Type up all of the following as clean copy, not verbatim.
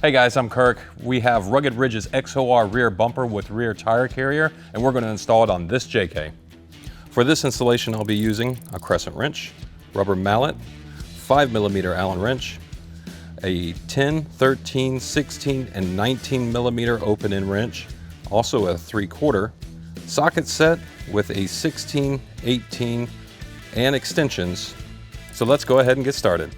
Hey guys, I'm Kirk. We have Rugged Ridge's XOR rear bumper with rear tire carrier, and we're going to install it on this JK. For this installation, I'll be using a crescent wrench, rubber mallet, 5mm Allen wrench, a 10, 13, 16, and 19mm open-end wrench, also a 3/4 socket set with a 16, 18, and extensions. So let's go ahead and get started.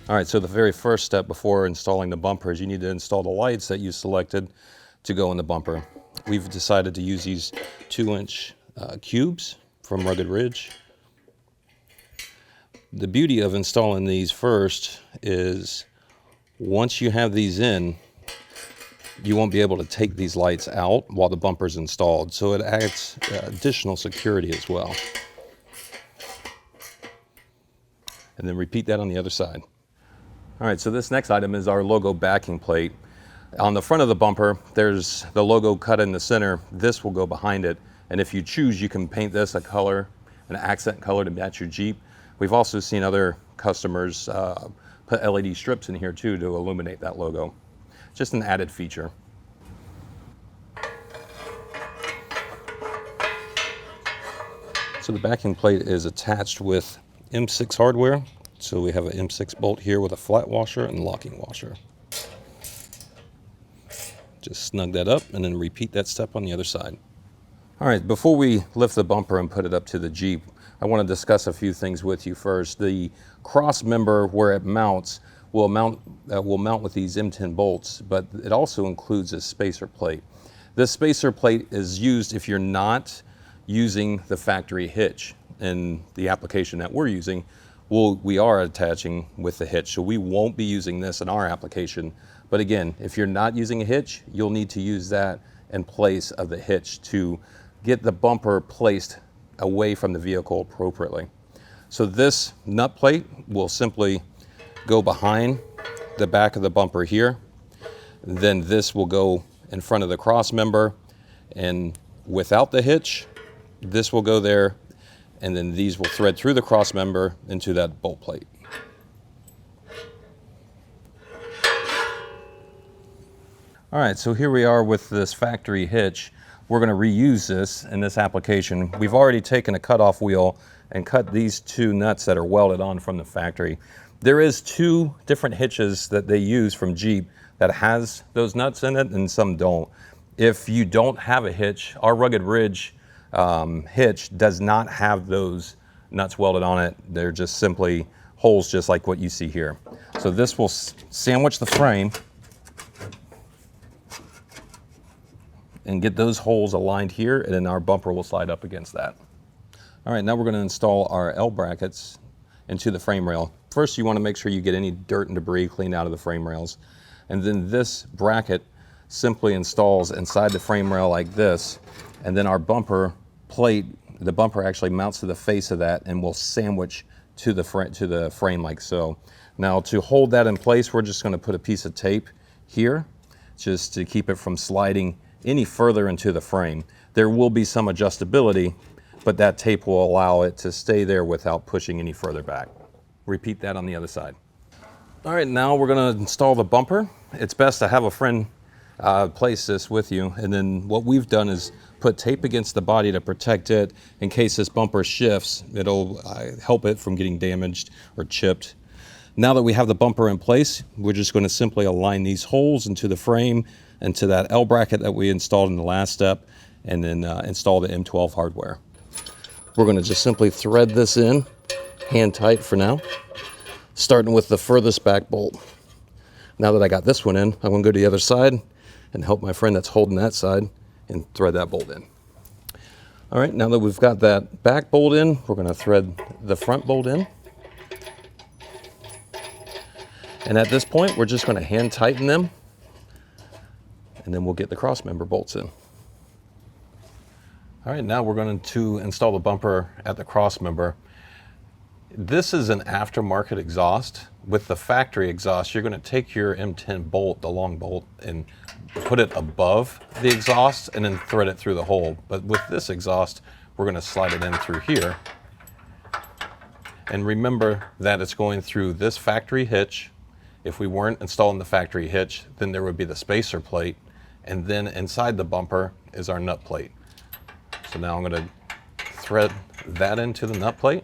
All right, so the very first step before installing the bumper is you need to install the lights that you selected to go in the bumper. We've decided to use these 2-inch cubes from Rugged Ridge. The beauty of installing these first is once you have these in, you won't be able to take these lights out while the bumper's installed, so it adds additional security as well. And then repeat that on the other side. All right, so this next item is our logo backing plate. On the front of the bumper, there's the logo cut in the center. This will go behind it, and if you choose, you can paint this a color, an accent color to match your Jeep. We've also seen other customers put LED strips in here too to illuminate that logo. Just an added feature. So the backing plate is attached with M6 hardware. So we have an M6 bolt here with a flat washer and locking washer. Just snug that up and then repeat that step on the other side. All right, before we lift the bumper and put it up to the Jeep, I want to discuss a few things with you first. The Crossmember, where it mounts, will mount with these M10 bolts, but it also includes a spacer plate. This spacer plate is used if you're not using the factory hitch. In the application that we're using, we are attaching with the hitch, so we won't be using this in our application. But again, if you're not using a hitch, you'll need to use that in place of the hitch to get the bumper placed away from the vehicle appropriately. So this nut plate will simply go behind the back of the bumper here. Then this will go in front of the cross member, and without the hitch, this will go there, and then these will thread through the cross member into that bolt plate. All right, so here we are with this factory hitch. We're going to reuse this in this application. We've already taken a cutoff wheel and cut these 2 nuts that are welded on from the factory. There is 2 different hitches that they use from Jeep that has those nuts in it and some don't. If you don't have a hitch, our Rugged Ridge hitch does not have those nuts welded on it. They're just simply holes just like what you see here. So this will sandwich the frame and get those holes aligned here, and then our bumper will slide up against that. All right, now we're going to install our L brackets into the frame rail. First, you want to make sure you get any dirt and debris cleaned out of the frame rails. And then this bracket simply installs inside the frame rail like this, and then our bumper plate, the bumper actually mounts to the face of that and will sandwich to the frame like so. Now to hold that in place, we're just going to put a piece of tape here just to keep it from sliding any further into the frame. There will be some adjustability, but that tape will allow it to stay there without pushing any further back. Repeat that on the other side. All right, now we're going to install the bumper. It's best to have a friend place this with you, and then what we've done is put tape against the body to protect it in case this bumper shifts. It'll help it from getting damaged or chipped. Now that we have the bumper in place, we're just going to simply align these holes into the frame and to that L bracket that we installed in the last step, and then install the M12 hardware. We're going to just simply thread this in hand tight for now, starting with the furthest back bolt. Now that I got this one in, I'm going to go to the other side and help my friend that's holding that side and thread that bolt in. All right, now that we've got that back bolt in, we're going to thread the front bolt in. And at this point, we're just going to hand tighten them, and then we'll get the cross member bolts in. All right, now we're going to install the bumper at the cross member. This is an aftermarket exhaust. With the factory exhaust, you're going to take your M10 bolt, the long bolt, and put it above the exhaust and then thread it through the hole. But with this exhaust, we're going to slide it in through here. And remember that it's going through this factory hitch If we weren't installing the factory hitch, then there would be the spacer plate, and then inside the bumper is our nut plate. So now I'm going to thread that into the nut plate,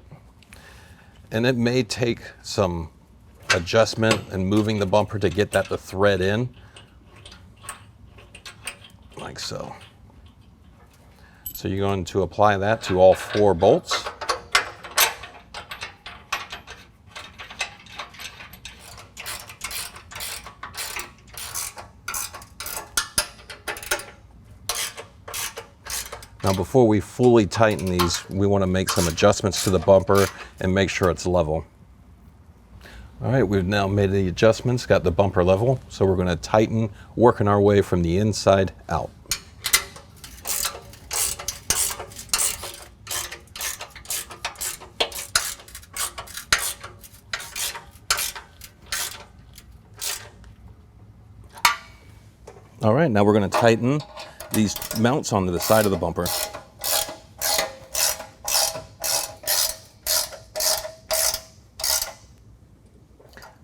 and it may take some adjustment and moving the bumper to get that to thread in, like so. So you're going to apply that to all 4 bolts. Now before we fully tighten these, we want to make some adjustments to the bumper and make sure it's level. All right, we've now made the adjustments, got the bumper level, so we're going to tighten, working our way from the inside out. All right, now we're going to tighten these mounts onto the side of the bumper.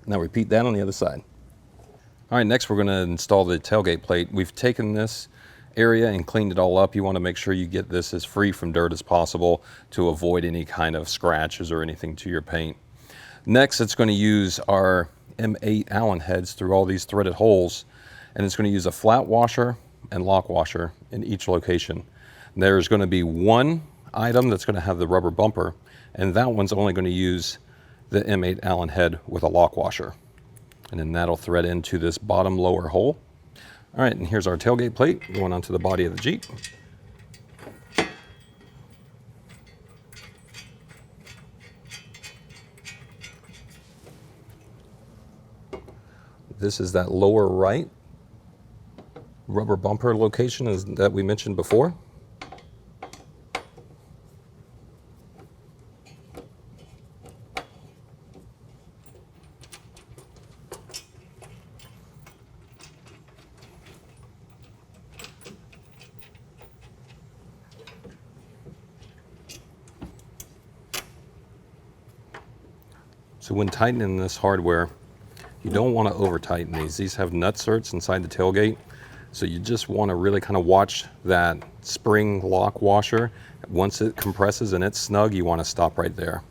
Now repeat that on the other side. All right, next we're going to install the tailgate plate. We've taken this area and cleaned it all up. You want to make sure you get this as free from dirt as possible to avoid any kind of scratches or anything to your paint. Next, it's going to use our M8 Allen heads through all these threaded holes, and it's going to use a flat washer and lock washer in each location. There's going to be one item that's going to have the rubber bumper, and that one's only going to use the M8 Allen head with a lock washer. And then that'll thread into this bottom lower hole. All right, and here's our tailgate plate going onto the body of the Jeep. This is that lower right rubber bumper location that we mentioned before. So when tightening this hardware, you don't want to over tighten these. These have nutserts inside the tailgate. So you just want to really kind of watch that spring lock washer. Once it compresses and it's snug, you want to stop right there.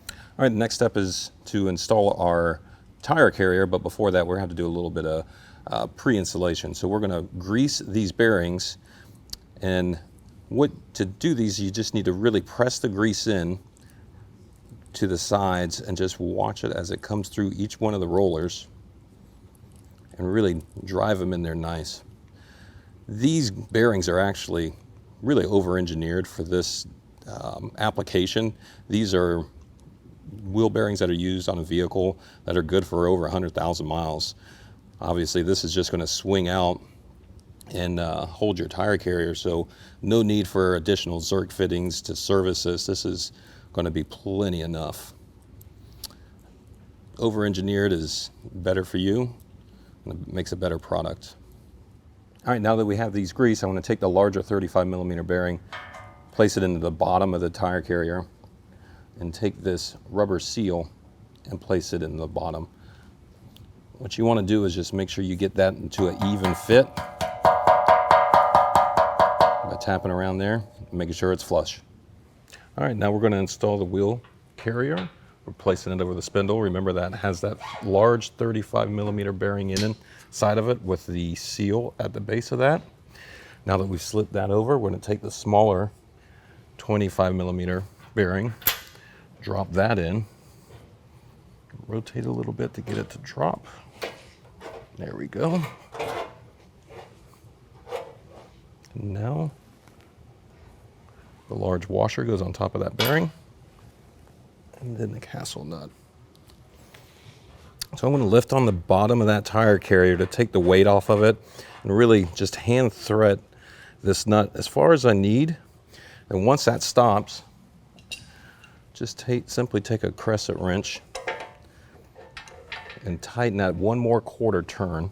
All right, the next step is to install our tire carrier, but before that, we're going to have to do a little bit of pre-installation. So we're going to grease these bearings, and to do these, you just need to really press the grease in to the sides and just watch it as it comes through each one of the rollers and really drive them in there nice. These bearings are actually really over-engineered for this application. These are wheel bearings that are used on a vehicle that are good for over 100,000 miles. Obviously, this is just going to swing out and hold your tire carrier, so no need for additional Zerk fittings to service this. This is going to be plenty enough. Over-engineered is better for you, and it makes a better product. All right, now that we have these grease, I want to take the larger 35mm bearing, place it into the bottom of the tire carrier, and take this rubber seal and place it in the bottom. What you want to do is just make sure you get that into an even fit by tapping around there and making sure it's flush. All right, now we're going to install the wheel carrier. We're placing it over the spindle. Remember that has that large 35mm bearing inside of it with the seal at the base of that. Now that we've slipped that over, we're going to take the smaller 25mm bearing, drop that in, rotate a little bit to get it to drop. There we go. And now the large washer goes on top of that bearing, and then the castle nut. So I'm going to lift on the bottom of that tire carrier to take the weight off of it and really just hand thread this nut as far as I need. And once that stops, just simply take a crescent wrench and tighten that one more quarter turn.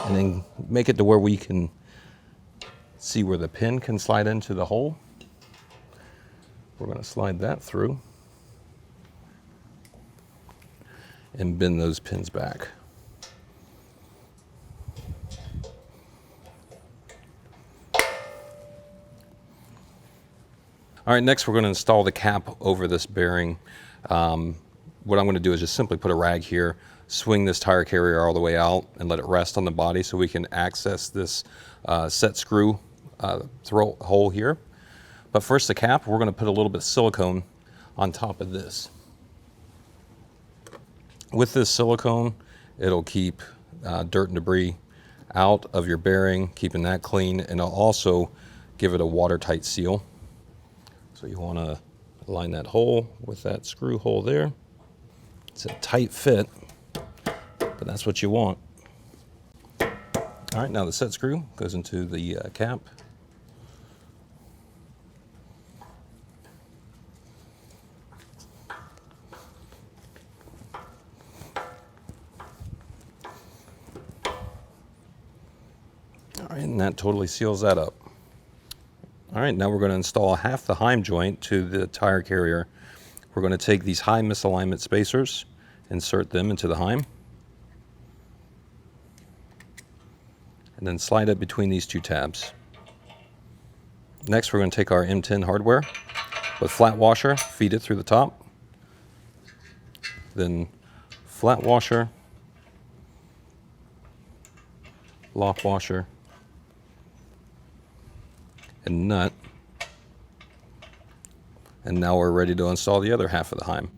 And then make it to where we can see where the pin can slide into the hole. We're going to slide that through and bend those pins back. All right, next we're going to install the cap over this bearing. What I'm going to do is just simply put a rag here, swing this tire carrier all the way out and let it rest on the body so we can access this set screw throat hole here. But first the cap, we're going to put a little bit of silicone on top of this. With this silicone, it'll keep dirt and debris out of your bearing, keeping that clean, and it'll also give it a watertight seal. So you want to line that hole with that screw hole there. It's a tight fit, but that's what you want. All right, now the set screw goes into the cap. All right, and that totally seals that up. All right, now we're going to install half the heim joint to the tire carrier. We're going to take these high misalignment spacers, insert them into the heim, and then slide it between these two tabs. Next, we're going to take our M10 hardware with flat washer, feed it through the top, then flat washer, lock washer, and nut. And now we're ready to install the other half of the heim.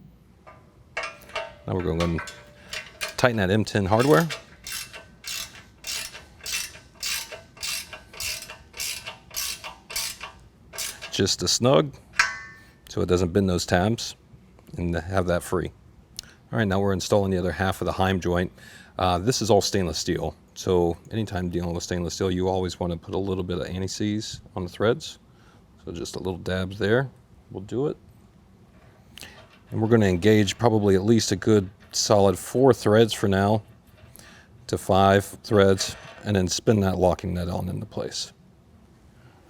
Now we're going to tighten that M10 hardware. Just a snug so it doesn't bend those tabs, and have that free. All right, now we're installing the other half of the heim joint. This is all stainless steel. So anytime dealing with stainless steel, you always want to put a little bit of anti-seize on the threads. So just a little dabs there will do it. And we're going to engage probably at least a good solid 4 threads for now to 5 threads, and then spin that locking nut on into place.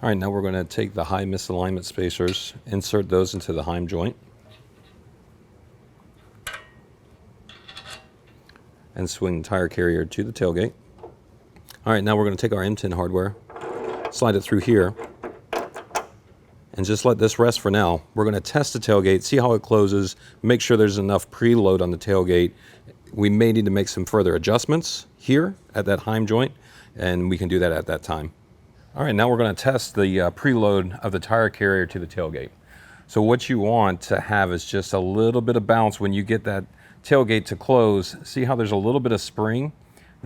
All right, now we're going to take the high misalignment spacers, insert those into the heim joint, and swing the tire carrier to the tailgate. All right, now we're going to take our M10 hardware, slide it through here, and just let this rest for now. We're going to test the tailgate, see how it closes, make sure there's enough preload on the tailgate. We may need to make some further adjustments here at that heim joint, and we can do that at that time. All right, now we're going to test the preload of the tire carrier to the tailgate. So what you want to have is just a little bit of bounce when you get that tailgate to close. See how there's a little bit of spring?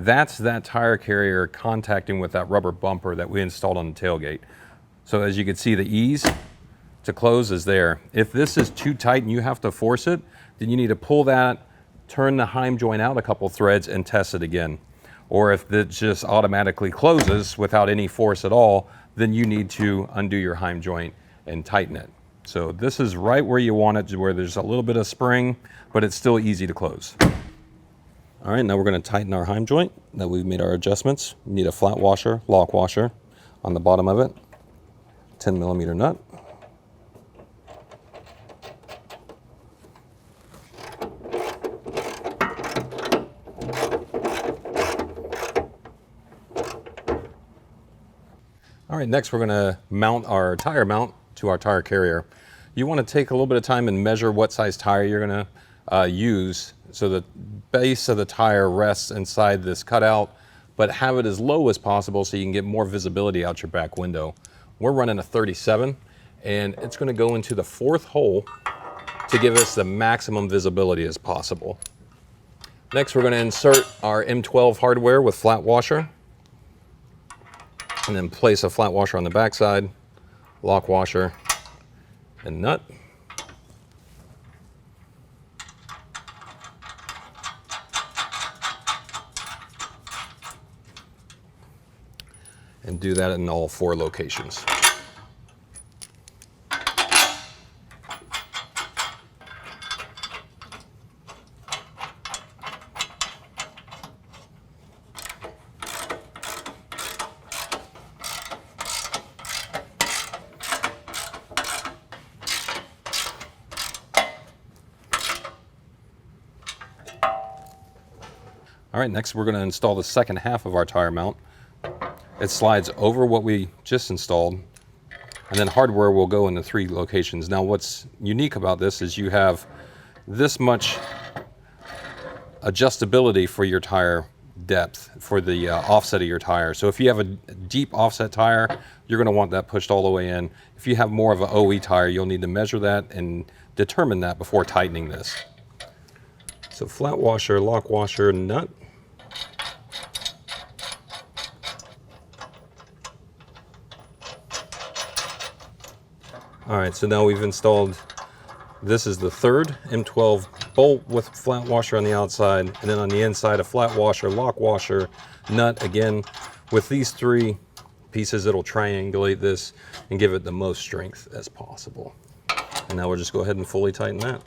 That's that tire carrier contacting with that rubber bumper that we installed on the tailgate. So as you can see, the ease to close is there. If this is too tight and you have to force it, then you need to pull that, turn the heim joint out a couple threads, and test it again. Or if it just automatically closes without any force at all, then you need to undo your heim joint and tighten it. So this is right where you want it, where there's a little bit of spring, but it's still easy to close. All right, now we're going to tighten our heim joint that we've made our adjustments. We need a flat washer, lock washer on the bottom of it, 10mm nut. All right, next we're going to mount our tire mount to our tire carrier. You want to take a little bit of time and measure what size tire you're going to use, so the base of the tire rests inside this cutout, but have it as low as possible so you can get more visibility out your back window. We're running a 37, and it's going to go into the 4th hole to give us the maximum visibility as possible. Next, we're going to insert our M12 hardware with flat washer, and then place a flat washer on the backside, lock washer, and nut. And do that in all 4 locations. All right, next we're going to install the second half of our tire mount. It slides over what we just installed, and then hardware will go into 3 locations. Now what's unique about this is you have this much adjustability for your tire depth, for the offset of your tire. So if you have a deep offset tire, you're going to want that pushed all the way in. If you have more of an OE tire, you'll need to measure that and determine that before tightening this. So flat washer, lock washer, nut. All right, so now we've installed, this is the third M12 bolt with flat washer on the outside, and then on the inside a flat washer, lock washer, nut. Again, with these 3 pieces, it'll triangulate this and give it the most strength as possible. And now we'll just go ahead and fully tighten that.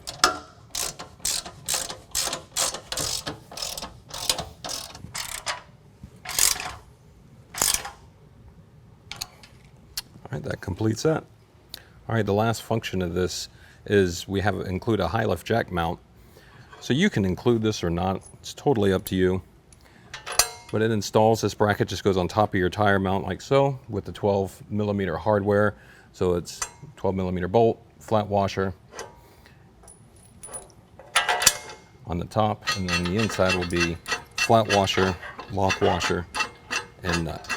All right, that completes that. All right, the last function of this is we include a high lift jack mount. So you can include this or not, it's totally up to you. But it installs, this bracket just goes on top of your tire mount like so, with the 12mm hardware. So it's 12mm bolt, flat washer on the top, and then the inside will be flat washer, lock washer, and nut.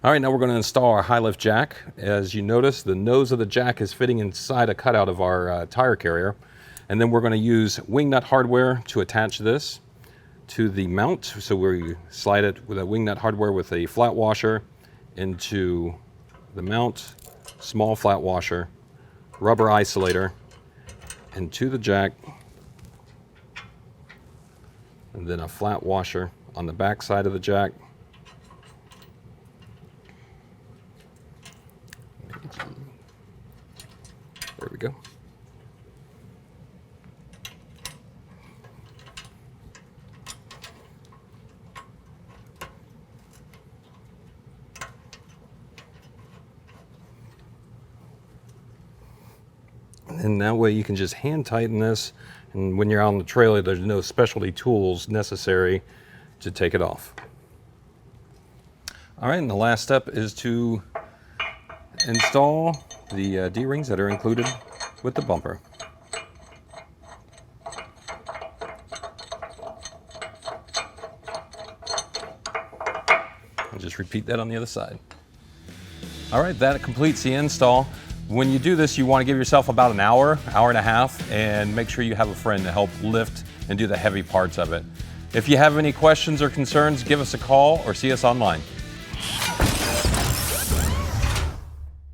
All right, now we're going to install our high lift jack. As you notice, the nose of the jack is fitting inside a cutout of our tire carrier. And then we're going to use wing nut hardware to attach this to the mount. So we slide it with a wing nut hardware with a flat washer into the mount, small flat washer, rubber isolator, into the jack, and then a flat washer on the back side of the jack. There we go. And then that way you can just hand tighten this, and when you're out on the trailer, there's no specialty tools necessary to take it off. All right, and the last step is to install the D-rings that are included with the bumper. I'll just repeat that on the other side. All right, that completes the install. When you do this, you want to give yourself about an hour, hour and a half, and make sure you have a friend to help lift and do the heavy parts of it. If you have any questions or concerns, give us a call or see us online.